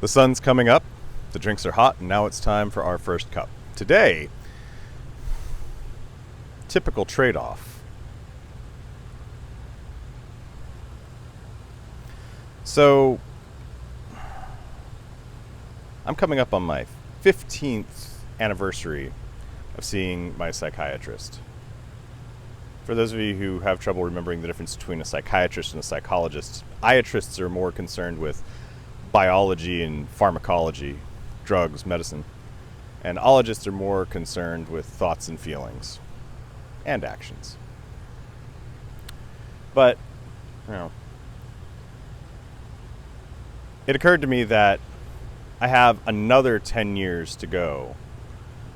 The sun's coming up, the drinks are hot, and now it's time for our first cup. Today, typical trade-off. So, I'm coming up on my 15th anniversary of seeing my psychiatrist. For those of you who have trouble remembering the difference between a psychiatrist and a psychologist, iatrists are more concerned with biology and pharmacology, drugs, medicine, and ologists are more concerned with thoughts and feelings and actions. But, it occurred to me that I have another 10 years to go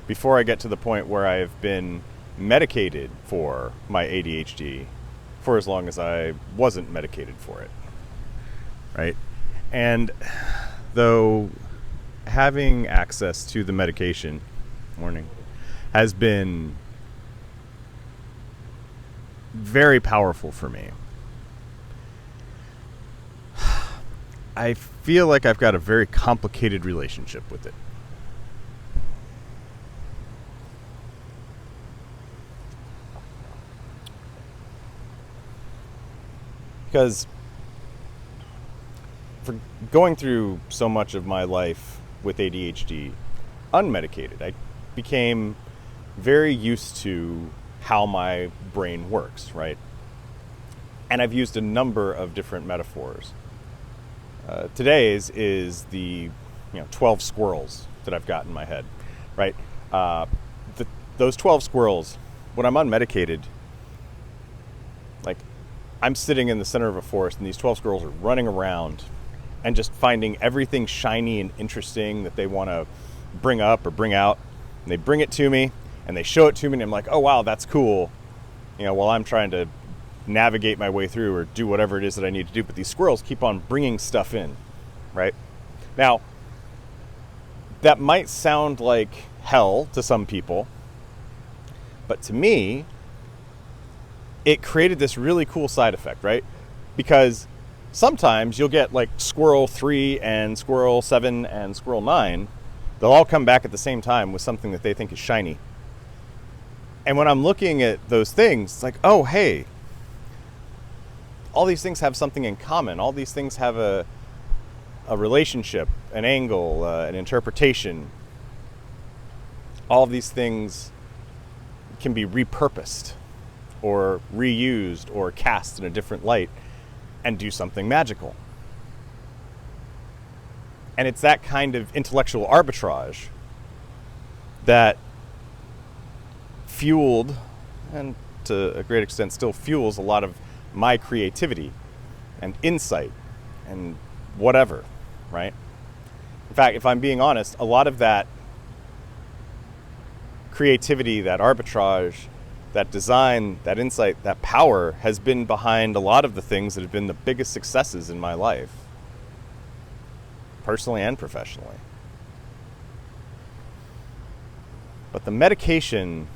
before I get to the point where I've been medicated for my ADHD for as long as I wasn't medicated for it, right? And though having access to the medication, has been very powerful for me, I feel like I've got a very complicated relationship with it. Because for going through so much of my life with ADHD unmedicated, I became very used to how my brain works, right? And I've used a number of different metaphors. Today's is the 12 squirrels that I've got in my head, right? Those 12 squirrels, when I'm unmedicated, like I'm sitting in the center of a forest and these 12 squirrels are running around and just finding everything shiny and interesting that they want to bring up or bring out. And they bring it to me and they show it to me and I'm like, oh wow, that's cool. While I'm trying to navigate my way through or do whatever it is that I need to do. But these squirrels keep on bringing stuff in, right? Now, that might sound like hell to some people, but to me, it created this really cool side effect, right? Because sometimes you'll get like squirrel 3 and squirrel 7 and squirrel 9. They'll all come back at the same time with something that they think is shiny. And when I'm looking at those things, it's like, oh, hey, all these things have something in common. All these things have a relationship, an angle, an interpretation. All of these things can be repurposed or reused or cast in a different light and do something magical. And it's that kind of intellectual arbitrage that fueled, and to a great extent still fuels, a lot of my creativity and insight and whatever, right? In fact, if I'm being honest, a lot of that creativity, that arbitrage, that design, that insight, that power has been behind a lot of the things that have been the biggest successes in my life, personally and professionally. But the medication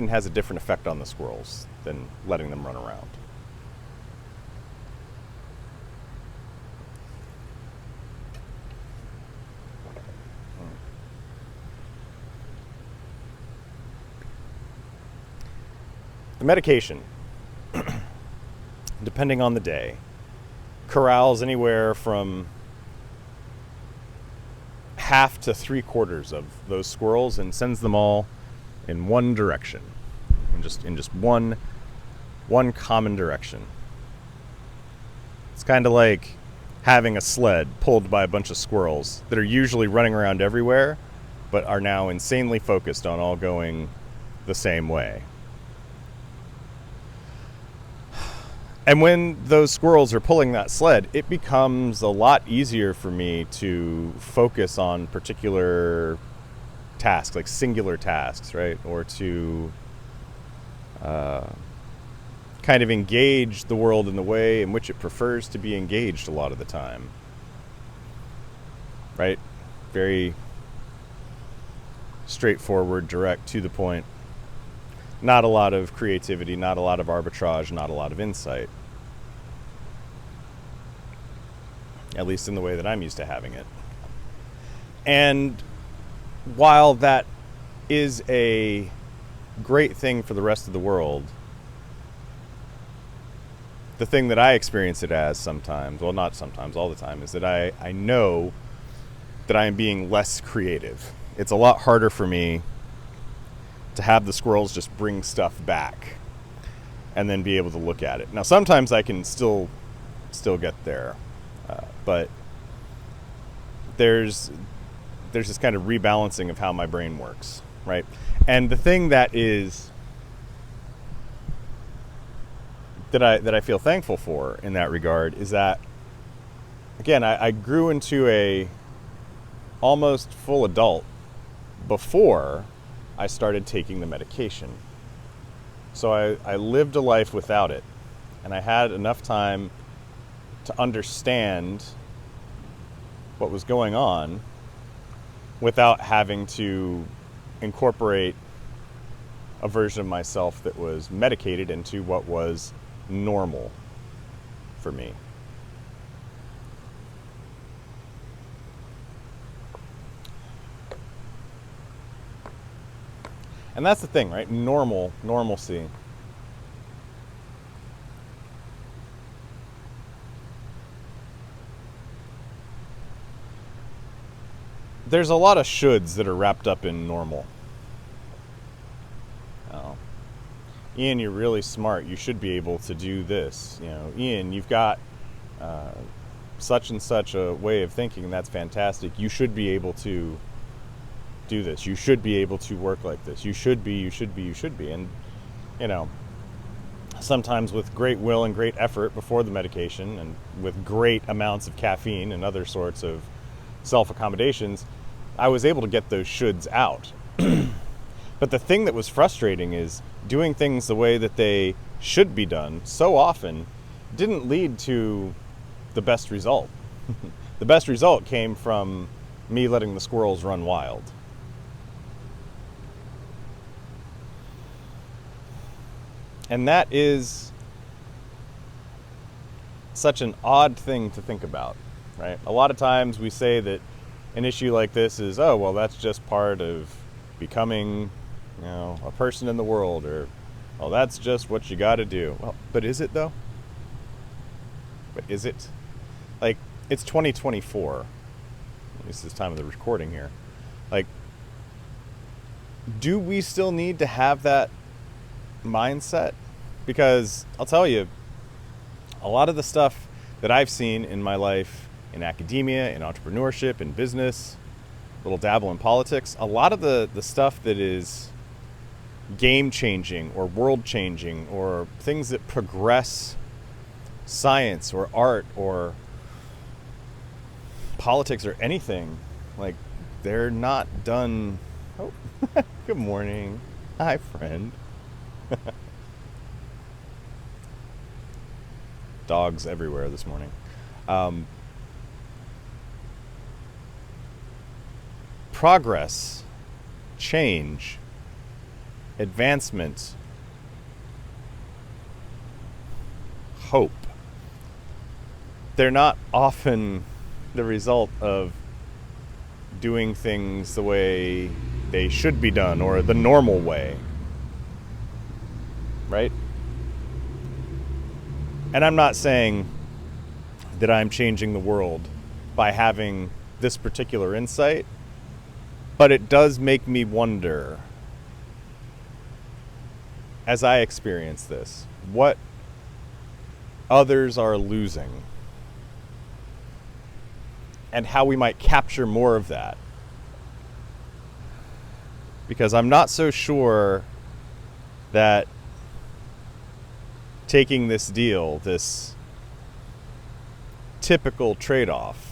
has a different effect on the squirrels than letting them run around. The medication, depending on the day, corrals anywhere from half to 3/4 of those squirrels and sends them all in one direction, in just one common direction. It's kind of like having a sled pulled by a bunch of squirrels that are usually running around everywhere, but are now insanely focused on all going the same way. And when those squirrels are pulling that sled, it becomes a lot easier for me to focus on particular tasks, like singular tasks, right? Or to kind of engage the world in the way in which it prefers to be engaged a lot of the time, right? Very straightforward, direct, to the point. Not a lot of creativity, not a lot of arbitrage, not a lot of insight. at least in the way that I'm used to having it. And while that is a great thing for the rest of the world, the thing that I experience it as sometimes, well, not sometimes, all the time, is that I know that I am being less creative. It's a lot harder for me to have the squirrels just bring stuff back and then be able to look at it. Now, sometimes I can still get there, but there's this kind of rebalancing of how my brain works, right? And the thing that I feel thankful for in that regard is that, again, I grew into a almost full adult before I started taking the medication. So I lived a life without it, and I had enough time to understand what was going on without having to incorporate a version of myself that was medicated into what was normal for me. And that's the thing, right? Normalcy. There's a lot of shoulds that are wrapped up in normal. Oh, Ian, you're really smart. You should be able to do this. Ian, you've got such and such a way of thinking. That's fantastic. You should be able to do this. You should be able to work like this. You should be. And, sometimes with great will and great effort before the medication and with great amounts of caffeine and other sorts of self-accommodations, I was able to get those shoulds out. But the thing that was frustrating is doing things the way that they should be done so often didn't lead to the best result. The best result came from me letting the squirrels run wild. And that is such an odd thing to think about, right? A lot of times we say that an issue like this is, oh, well, that's just part of becoming, a person in the world, or, well, that's just what you got to do. Well, but is it though? But is it? Like, it's 2024. At least this time of the recording here. Like, do we still need to have that mindset? Because I'll tell you, a lot of the stuff that I've seen in my life, in academia, in entrepreneurship, in business, a little dabble in politics, a lot of the stuff that is game-changing or world-changing or things that progress science or art or politics or anything, like, they're not done. Oh, good morning. Hi, friend. Dogs everywhere this morning. Progress, change, advancement, hope, they're not often the result of doing things the way they should be done or the normal way, right? And I'm not saying that I'm changing the world by having this particular insight, but it does make me wonder, as I experience this, what others are losing and how we might capture more of that. Because I'm not so sure that taking this deal, this typical trade-off,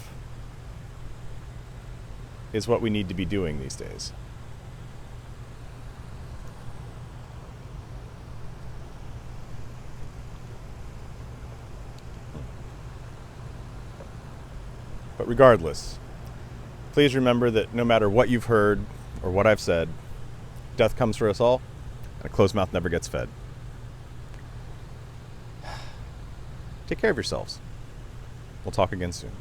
is what we need to be doing these days. But regardless, please remember that no matter what you've heard or what I've said, death comes for us all, and a closed mouth never gets fed. Take care of yourselves. We'll talk again soon.